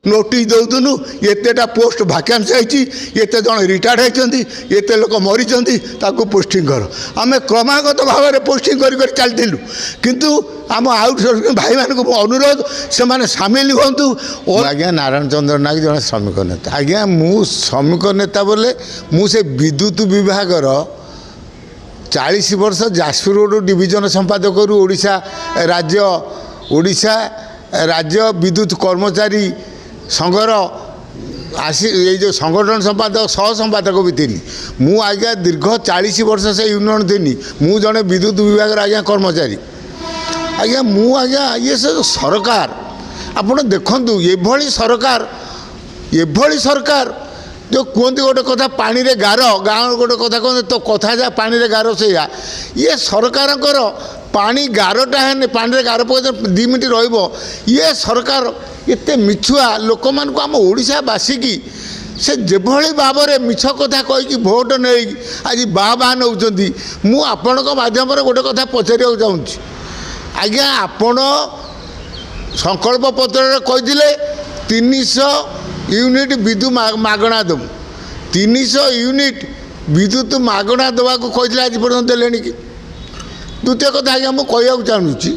Notice दौनु एतेटा post भाकेन्सी होती एत जन रिटायर्ड होती एत लोक मरी पोस्टिंग कर आम क्रमागत भाव में पोस्टिंग कर चलू किंतु आम आउटसोर्सिंग भाई मान अनुरोध से माने सामिल हूँ। आज्ञा नारायण चंद्र नायक जन श्रमिक नेता आज्ञा मु श्रमिक नेता बोले मुझे विद्युत विभाग 40 वर्ष जाजपुर रोड डिविजन संपादक ओडिशा राज्य विद्युत कर्मचारी संघर आसी ये जो संगठन संपादक सह संपादक भी थी मु आज्ञा दीर्घ 40 वर्ष से यूनियन थी मु जड़े विद्युत विभाग आज्ञा कर्मचारी आज्ञा मु आज्ञा ये सब सरकार आपण देखु ये सरकार जो कहते गोटे कथा पानी रे गार गाँव गोटे कथा कहते तो कथा जा पानी रे गार से ये सरकार पानी गारटा है पानी रे गार पक 2 मिनट ये सरकार एते मिछुआ लोक मान आम ओडिशावासी की से जेभली भाव में मिछ कथा कहीकि भोट नहीं आज बाह नौकरी मु आपण माध्यम गोटे कथा पचार चाहूँगी आज्ञा आपण संकल्प पत्र कही 300 यूनिट विद्युत मागणा दमु 300 यूनिट विद्युत मागणा देवा कहते आज पर्यटन देले कि द्वितीय कथा आज्ञा मुझे चाहूँगी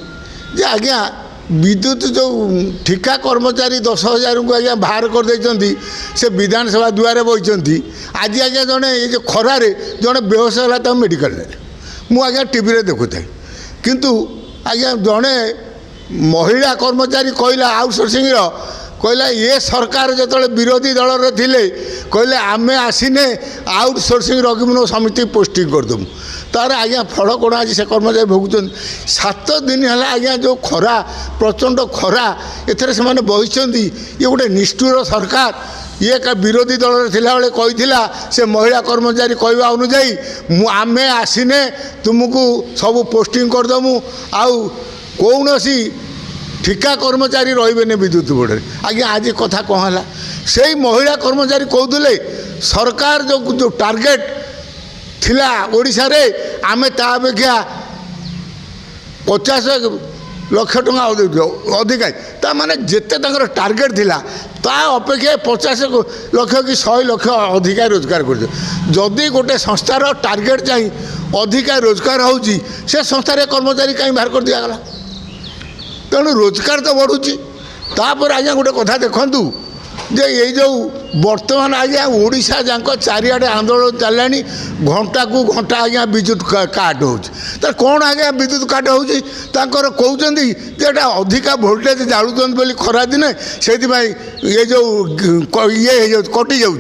जे आज्ञा विद्युत जो ठिका कर्मचारी 10,000 को आज्ञा बाहर कर देइछंती से विधानसभा दुआरे बही आज आज्ञा जड़े ये खरारे जड़े बेहोश है मेडिकल मुझे टीवी देखु था किंतु आज्ञा जड़े महिला कर्मचारी कहला आउटसोर्सिंग कहला ये सरकार जो विरोधी दल थे कहले आम आसीने आउटसोर्सिंग रखिबुन समिति पोस्टिंग करदेमु तार आज्ञा फल कौन आज से कर्मचारी भोगुन 7 दिन है आज्ञा जो खरा प्रचंड खरा एथरे से बही ये गोटे निष्ठुर सरकार ये का विरोधी दल थिला बेले कही से महिला कर्मचारी कहवा अनुजाई आम आसीने तुमको सब पोस्टिंग करदेमु आउ कौन ठिका कर्मचारी रही विद्युत बोर्ड आज्ञा आज कथा कौन है से महिला कर्मचारी कहते सरकार जो टार्गेट थिला ओडिशा रे आमे ता अपेक्षा 50 लाख टंका अधिक ता माने जेते तंगर टार्गेट थिला ता अपेक्षा 50 लाख कि 100 लाख अधिक रोजगार कर जदि गोटे संस्थार टार्गेट चाहिए अधिक रोजगार होउची से संस्थार कर्मचारी कहीं बाहर कर दिया गला तेणु रोजगार तो बढ़ुची तापर आज्ञा गोटे कथा देखंतु जे ये जो वर्तमान आज्ञा ओडिशा जाक चारिआडे आंदोलन चलानी घंटा को घंटा आज्ञा विद्युत काट हो कौन आज्ञा विद्युत काट होकर कहते जेटा अधिका भोल्टेज जालुचंद बोली खरा दिने से ये जो ये कटि जाऊँ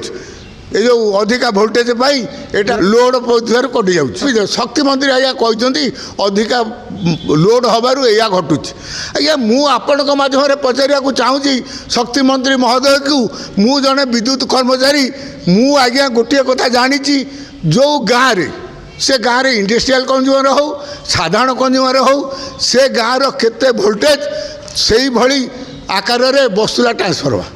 ये जो अधिका भोल्टेज पाई एटा लोड पौधार कटि जाऊँ शक्ति मंत्री आज्ञा कहते अधिका लोड हबारू या घटुच आज्ञा मुझे माध्यम पचारिया चाहूँगी शक्ति मंत्री महोदय को मु जड़े विद्युत कर्मचारी मु आज्ञा गोटे कथा जानी जो गाँव में से गाँव में इंडस्ट्रियल कंज्यूमर हो साधारण कंज्यूमर हो से गाँव केते भोल्टेज से भली आकार में बसुला ट्रांसफर्मर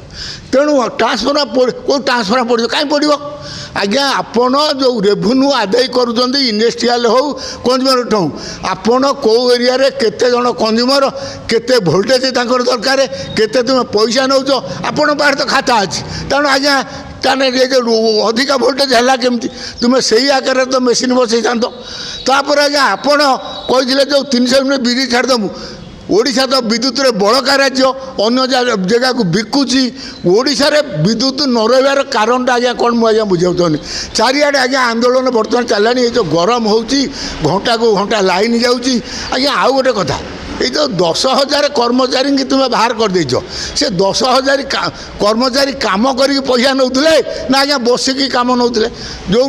तेणु ट्रांसफर्मर कौ ट्रांसफर्मर पड़ो कहीं पड़ो आज्ञा आपण जो रेवेन्यू आदाय करुँच इंडस्ट्रियल हो कंज्यूमर हो आपण कौ एरिया रे केते जन कंज्यूमर केते भोल्टेज दरकार केते तुम पैसा नौच आपण पाखे तो खाता अच्छी तेणु आज्ञा ताने ये जो अधिका भोल्टेज है केमती तुम्हें से आकार तो मेसीन बसई तापर आज्ञा आपण कही जो 300 यूनिट बिजली छाड़देमु ओडिशा तो विद्युत रे बड़का राज्य अन्य जगह को बिकुची ओडिशा रे विद्युत न रही कारण आज्ञा कौन मुझे बुझाऊँ चारिआडे आज्ञा आंदोलन बर्तमान चलानी ये जो गरम होची घंटा को घंटा लाइन जाऊँगी आज्ञा आउ गोटे कथा ये जो 10,000 कर्मचारी की तुम्हें बाहर कर देछ से 10,000 कर्मचारी काम करके पैसा नौले ना आज्ञा बसिकी काम नौले जो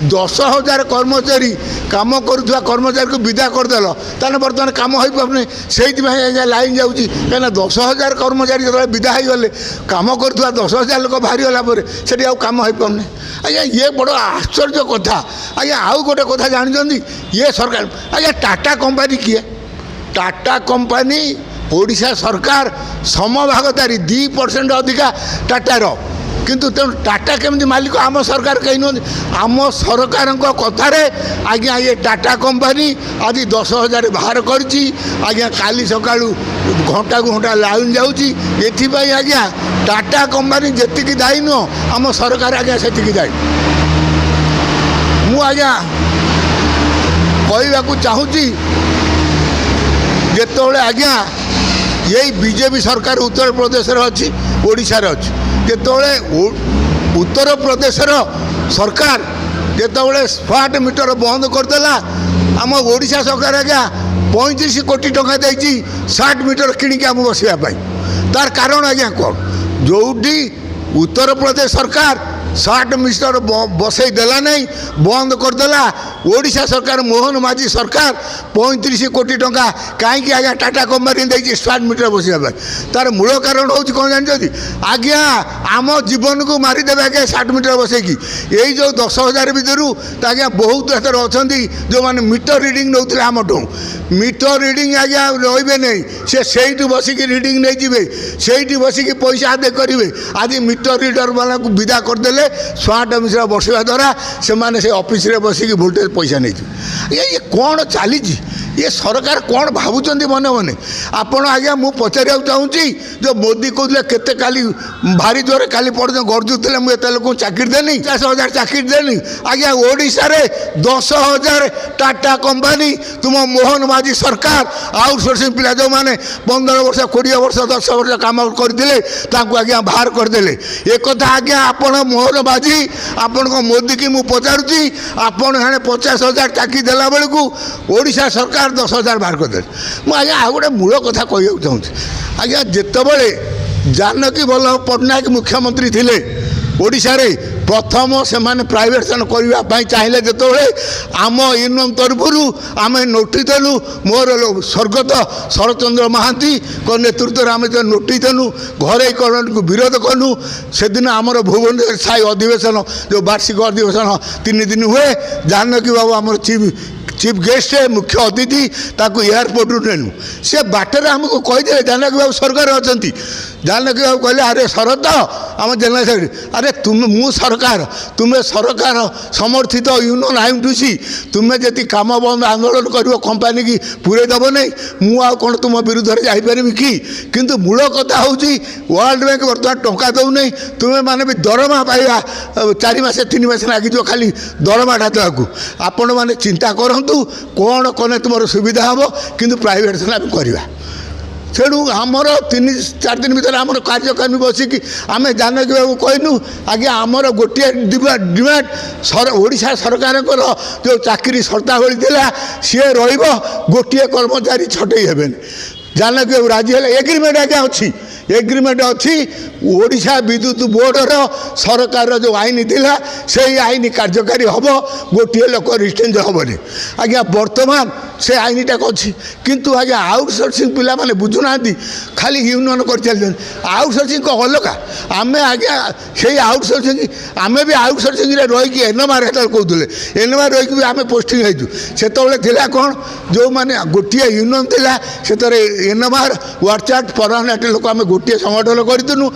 10,000 कर्मचारी काम करुवा कर्मचारी को विदा करदेल ताने बर्तमान काम हो पाने से आज्ञा लाइन जाऊँगी कहीं 10,000 कर्मचारी जो विदा होगले काम करुवा 10,000 लोक बाहरी गला से काम हो पाने आज्ञा ये बड़ आश्चर्य कथा आज्ञा आउ गोटे कथा जानते ये सरकार आज्ञा टाटा कंपानी किए टाटा कंपानी ओडिशा सरकार समभागदारी 2% अधिका टाटार କିନ୍ତୁ ତେଣୁ ଟାଟା କେମିତି ମାଲିକ ଆମ ସରକାର କେହି ନୁହନ୍ତି। ଆମ ସରକାରଙ୍କ କଥାରେ ଆଜ୍ଞା ଏ ଟାଟା କମ୍ପାନୀ ଆଜି 10,000 ବାହାର କରିଛି ଆଜ୍ଞା। କାଲି ସକାଳୁ ଘଣ୍ଟାକୁ ଘଣ୍ଟା ଲାଇନ୍ ଯାଉଛି। ଏଥିପାଇଁ ଆଜ୍ଞା ଟାଟା କମ୍ପାନୀ ଯେତିକି ଦାୟୀ ନୁହଁ, ଆମ ସରକାର ଆଜ୍ଞା ସେତିକି ଦାୟୀ। ମୁଁ ଆଜ୍ଞା କହିବାକୁ ଚାହୁଁଛି, ଯେତେବେଳେ ଆଜ୍ଞା ଏଇ ବିଜେପି ସରକାର ଉତ୍ତରପ୍ରଦେଶରେ ଅଛି, ଓଡ଼ିଶାରେ ଅଛି, ଯେତେବେଳେ ଉତ୍ତରପ୍ରଦେଶର ସରକାର ଯେତେବେଳେ ସ୍ମାର୍ଟ ମିଟର ବନ୍ଦ କରିଦେଲା, ଆମ ଓଡ଼ିଶା ସରକାର ଆଜ୍ଞା 35 କୋଟି ଟଙ୍କା ଦେଇଛି ସ୍ମାର୍ଟ ମିଟର କିଣିକି ଆମ ବସିବା ପାଇଁ। ତାର କାରଣ ଆଜ୍ଞା କ'ଣ? ଯେଉଁଠି ଉତ୍ତରପ୍ରଦେଶ ସରକାର ସ୍ମାର୍ଟ ମିଟର ବସେଇ ଦେଲା ନାହିଁ, ବନ୍ଦ କରିଦେଲା, ଓଡ଼ିଶା ସରକାର ମୋହନ ମାଝୀ ସରକାର 35 କୋଟି ଟଙ୍କା କାହିଁକି ଆଜ୍ଞା ଟାଟା କମ୍ପାନୀ ଦେଇଛି ସ୍ମାର୍ଟ ମିଟର ବସିବା ପାଇଁ? ତାର ମୂଳ କାରଣ ହେଉଛି କ'ଣ ଜାଣିଛନ୍ତି ଆଜ୍ଞା? ଆମ ଜୀବନକୁ ମାରିଦେବେ ଆଜ୍ଞା ସ୍ମାର୍ଟ ମିଟର ବସେଇକି। ଏଇ ଯେଉଁ 10,000 ଭିତରୁ ଆଜ୍ଞା ବହୁତ ଏଥର ଅଛନ୍ତି ଯେଉଁମାନେ ମିଟର ରିଡ଼ିଂ ନେଉଥିଲେ ଆମଠୁ। ମିଟର ରିଡ଼ିଂ ଆଜ୍ଞା ରହିବେ ନାହିଁ, ସେ ସେଇଠୁ ବସିକି ରିଡ଼ିଂ ନେଇଯିବେ, ସେଇଠି ବସିକି ପଇସା ଆଦାୟ କରିବେ। ଆଜି ମିଟର ରିଡ଼ର ବାଲାଙ୍କୁ ବିଦା କରିଦେଲେ, ସ୍ମାର୍ଟ ମିଟର ବସିବା ଦ୍ୱାରା ସେମାନେ ସେ ଅଫିସରେ ବସିକି ଭୋଲ୍ଟେଜ ପଇସା ନେଇଯିବେ। ଇଏ କ'ଣ ଚାଲିଛି? ଏ ସରକାର କ'ଣ ଭାବୁଛନ୍ତି ମନେ ମନେ? ଆପଣ ଆଜ୍ଞା ମୁଁ ପଚାରିବାକୁ ଚାହୁଁଛି, ଯେଉଁ ମୋଦି କହୁଥିଲେ କେତେ କାଲି ଭାରି ଜୋରରେ କାଲି ପର୍ଯ୍ୟନ୍ତ ଗର୍ଜୁଥିଲେ, ମୁଁ ଏତେ ଲୋକଙ୍କୁ ଚାକିରି ଦେନି, 50,000 ଚାକିରି ଦେନି। ଆଜ୍ଞା ଓଡ଼ିଶାରେ 10,000 ଟାଟା କମ୍ପାନୀ ତୁମ ମୋହନ ମାଝୀ ସରକାର ଆଉଟସୋର୍ସିଂ ପିଲା ଯେଉଁମାନେ 15 ବର୍ଷ 20 ବର୍ଷ 10 ବର୍ଷ କାମ କରିଥିଲେ ତାଙ୍କୁ ଆଜ୍ଞା ବାହାର କରିଦେଲେ। ଏକଥା ଆଜ୍ଞା ଆପଣ ମୋହନ ମାଝୀ ଆପଣଙ୍କ ମୋଦିକି ମୁଁ ପଚାରୁଛି, ଆପଣ ଜଣେ 50,000 ଚାକିରି ଦେଲା ବେଳକୁ ଓଡ଼ିଶା ସରକାର 10,000 ବାହାର କରିଦେଲେ। ମୁଁ ଆଜ୍ଞା ଆଉ ଗୋଟେ ମୂଳ କଥା କହିବାକୁ ଚାହୁଁଛି ଆଜ୍ଞା, ଯେତେବେଳେ ଜାନକୀ ବଲ୍ଲଭ ପଟ୍ଟନାୟକ ମୁଖ୍ୟମନ୍ତ୍ରୀ ଥିଲେ ଓଡ଼ିଶାରେ, ପ୍ରଥମ ସେମାନେ ପ୍ରାଇଭେଟେସନ୍ କରିବା ପାଇଁ ଚାହିଁଲେ। ଯେତେବେଳେ ଆମ ୟୁନିୟନ ତରଫରୁ ଆମେ ନୋଟିସ୍ ଦେଲୁ, ମୋର ସ୍ୱର୍ଗତ ଶରତଚନ୍ଦ୍ର ମହାନ୍ତିଙ୍କ ନେତୃତ୍ୱରେ ଆମେ ଯେ ନୋଟିସ୍ ଦେଲୁ, ଘରୋଇକରଣକୁ ବିରୋଧ କଲୁ। ସେଦିନ ଆମର ଭୁବନେଶ୍ୱର ସ୍ଥାୟୀ ଅଧିବେଶନ, ଯେଉଁ ବାର୍ଷିକ ଅଧିବେଶନ 3 ଦିନ ହୁଏ, ଜାନକୀ ବାବୁ ଆମର ଚିଫ୍ ଗେଷ୍ଟ ମୁଖ୍ୟ ଅତିଥି, ତାକୁ ଏୟାରପୋର୍ଟରୁ ନେଲୁ। ସେ ବାଟରେ ଆମକୁ କହିଦେଲେ ଜାନକୀ ବାବୁ ସ୍ୱର୍ଗରେ ଅଛନ୍ତି। ଜାନକୀ ବାବୁ କହିଲେ, ଆରେ ଶରତ ଆମ ଜେନେରାଲ ସେକ୍ରେଟାରୀ, ଆରେ ମୁଁ ସରକାର, ତୁମେ ସରକାର ସମର୍ଥିତ ୟୁନିୟନ ଆଇଏମ୍ଟିସି, ତୁମେ ଯଦି କାମ ବନ୍ଦ ଆନ୍ଦୋଳନ କରିବ କମ୍ପାନୀକି ପୁରେଇ ଦେବ ନାହିଁ, ମୁଁ ଆଉ କ'ଣ ତୁମ ବିରୁଦ୍ଧରେ ଯାଇପାରିବି କି? କିନ୍ତୁ ମୂଳ କଥା ହେଉଛି ୱାର୍ଲଡ ବ୍ୟାଙ୍କ ବର୍ତ୍ତମାନ ଟଙ୍କା ଦେଉନାହିଁ। ତୁମେମାନେ ବି ଦରମା ପାଇବା 4 ମାସ 3 ମାସ ଲାଗିଯିବ ଖାଲି ଦରମାଟା ଦେବାକୁ। ଆପଣମାନେ ଚିନ୍ତା କରନ୍ତୁ କ'ଣ କଲେ ତୁମର ସୁବିଧା ହେବ, କିନ୍ତୁ ପ୍ରାଇଭେଟେସନ୍ ଆମେ କରିବା। ତେଣୁ ଆମର 3-4 ଦିନ ଭିତରେ ଆମର କାର୍ଯ୍ୟକ୍ରମ ବସିକି ଆମେ ଜାନକୀ ବାବୁ କହିଲୁ, ଆଜ୍ଞା ଆମର ଗୋଟିଏ ଡିମାଣ୍ଡ, ଓଡ଼ିଶା ସରକାରଙ୍କର ଯେଉଁ ଚାକିରି ସର୍ତ୍ତାବଳୀ ଥିଲା ସିଏ ରହିବ, ଗୋଟିଏ କର୍ମଚାରୀ ଛଟେଇ ହେବେନି। ଜାନକୀ ବାବୁ ରାଜି ହେଲେ। ଏଗ୍ରିମେଣ୍ଟ ଆଜ୍ଞା ଅଛି, ଏଗ୍ରିମେଣ୍ଟ ଅଛି। ଓଡ଼ିଶା ବିଦ୍ୟୁତ ବୋର୍ଡ଼ର ସରକାରର ଯେଉଁ ଆଇନ ଥିଲା ସେଇ ଆଇନ କାର୍ଯ୍ୟକାରୀ ହେବ, ଗୋଟିଏ ଲୋକ ରିଷ୍ଟେଞ୍ଜ ହେବନି। ଆଜ୍ଞା ବର୍ତ୍ତମାନ ସେ ଆଇନଟାକୁ ଅଛି, କିନ୍ତୁ ଆଜ୍ଞା ଆଉଟସୋର୍ସିଂ ପିଲାମାନେ ବୁଝୁନାହାନ୍ତି, ଖାଲି ୟୁନିୟନ କରିଚାଲିଛନ୍ତି। ଆଉଟସୋର୍ସିଂ ଅଲଗା, ଆମେ ଆଜ୍ଞା ସେଇ ଆଉଟସୋର୍ସିଂ, ଆମେ ବି ଆଉଟସୋର୍ସିଂରେ ରହିକି ଏନମାର ସେତେବେଳେ କହୁଥିଲେ, ଏନମାର ରହିକି ବି ଆମେ ପୋଷ୍ଟିଂ ହେଇଛୁ। ସେତେବେଳେ ଥିଲା କ'ଣ, ଯେଉଁମାନେ ଗୋଟିଏ ୟୁନିୟନ ଥିଲା, ସେଥିରେ ଏନମାର ୱାର୍ଚାଟ ପରମାନେଣ୍ଟ ଲୋକ ଆମେ ଗୋଟିଏ ସଂଗଠନ କରିଥିଲୁ।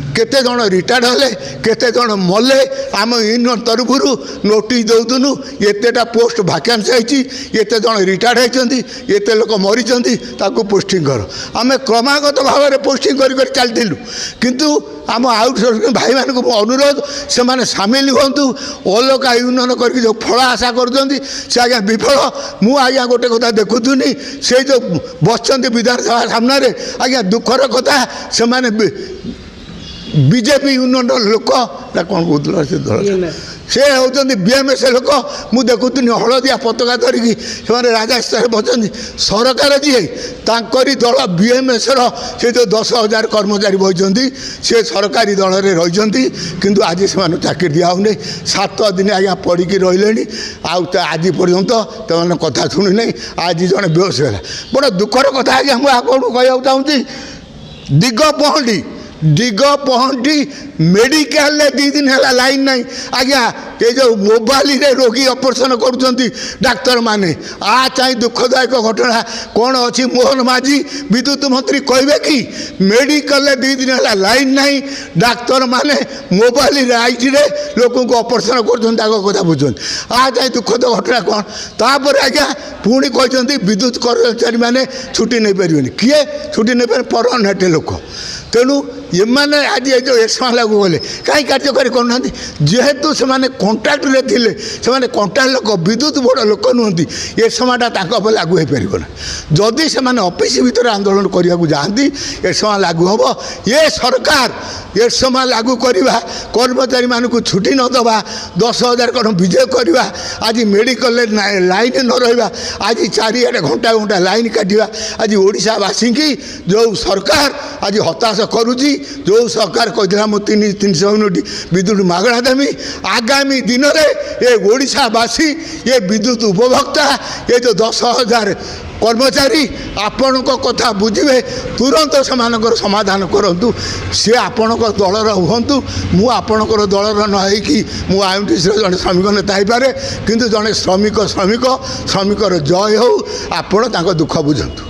କେତେ ଜଣ ରିଟାୟାର୍ଡ ହେଲେ, କେତେ ଜଣ ମଲେ, ଆମ ୟୁନିୟନ ତରଫରୁ ନୋଟିସ୍ ଦେଉଥିଲୁ, ଏତେଟା ପୋଷ୍ଟ ଭାକାନ୍ସି ହେଇଛି, ଏତେ ଜଣ ରିଟାୟାର୍ଡ ହେଇଛନ୍ତି, ଏତେ ଲୋକ ମରିଛନ୍ତି, ତାକୁ ପୋଷ୍ଟିଂ କର। ଆମେ କ୍ରମାଗତ ଭାବରେ ପୋଷ୍ଟିଂ କରି କରି ଚାଲିଥିଲୁ। କିନ୍ତୁ ଆମ ଆଉଟସୋର୍ସିଂ ଭାଇମାନଙ୍କୁ ମୁଁ ଅନୁରୋଧ, ସେମାନେ ସାମିଲ ହୁଅନ୍ତୁ। ଅଲଗା ୟୁନିୟନ କରିକି ଯେଉଁ ଫଳ ଆଶା କରୁଛନ୍ତି ସେ ଆଜ୍ଞା ବିଫଳ। ମୁଁ ଆଜ୍ଞା ଗୋଟେ କଥା ଦେଖୁଥିଲି, ସେ ଯେଉଁ ବସିଛନ୍ତି ବିଧାନସଭା ସାମ୍ନାରେ, ଆଜ୍ଞା ଦୁଃଖର କଥା, ସେମାନେ ବିଜେପି ୟୁନିୟନର ଲୋକ, ନା କ'ଣ କହୁଥିଲା ସେ ଦଳ, ସେ ହେଉଛନ୍ତି ବିଏମ୍ଏସ୍ ଲୋକ। ମୁଁ ଦେଖୁଥିଲି ହଳଦିଆ ପତାକା ଧରିକି ସେମାନେ ରାଜସ୍ଥାନରେ ବସନ୍ତି। ସରକାର ଯିଏ, ତାଙ୍କରି ଦଳ ବିଏମ୍ଏସ୍ର ସେ ଯେଉଁ 10,000 କର୍ମଚାରୀ ବସିଛନ୍ତି, ସେ ସରକାରୀ ଦଳରେ ରହିଛନ୍ତି, କିନ୍ତୁ ଆଜି ସେମାନଙ୍କୁ ଚାକିରି ଦିଆହେଉନି। 7 ଦିନ ଆଜ୍ଞା ପଡ଼ିକି ରହିଲେଣି, ଆଉ ଆଜି ପର୍ଯ୍ୟନ୍ତ ସେମାନେ କଥା ଶୁଣିନାହିଁ। ଆଜି ଜଣେ ବେହୋସ ହେଲା। ବଡ଼ ଦୁଃଖର କଥା ଆଜ୍ଞା, ମୁଁ ଆପଣଙ୍କୁ କହିବାକୁ ଚାହୁଁଛି, ଦିଗପହଣ୍ଡି दिग पहंटी मेडिकल 2 दिन है लाइन नहीं आज्ञा ये जो मोबाइल रे रोगी ऑपरेशन करुँच डाक्तर माने आ चाहे दुखदायक घटना कौन अच्छी मोहन माझी विद्युत मंत्री कहे कि मेडिकल 2 दिन है लाइन नहीं डाक्तर माने मोबाइल आईटी रे लोक को ऑपरेशन कर बुझुन आ चाहे दुखद घटना कौन तापर आज्ञा पुणी कहते विद्युत कर्मचारी मैंने छुट्टी नहीं पारे किए छुट्टी नहीं पारे परमानेंट लोक तेणु ये मैंने आज ये जो एरसमा लागू गले कहीं कार्यकारी करना जेहेतु से कंट्राक्ट रे थिले से कंट्राक्ट लोक विद्युत बोर्ड लोक नुहति एरसमाटा लागू हो पार जदि से ऑफिस भीतर आंदोलन करने को जाती एरसमा लागू हम ये सरकार एरसमा लागू करवा कर्मचारी मानक छुट्टी न दवा 10,000 कौन विजय करवा आज मेडिकल लाइन न रहा आज चारिआडे घंटा घंटा लाइन काटा आज ओडावासी की जो सरकार आज हताश करुच्ची जो सरकार कहला मुझे 300 यूनिट विद्युत मागणा देमी आगामी दिन में ये ओडावासी ये विद्युत उपभोक्ता ये जो 10,000 कर्मचारी आपण कथा बुझे तुरंत से समाधान करूँ सी आपण दलर हूँ मु आपणकर दलर नई कि मु आईएमटीसी जड़े श्रमिक नेता हो पारे किंतु जड़े श्रमिक श्रमिकर जय हो आपण दुख बुझंतु।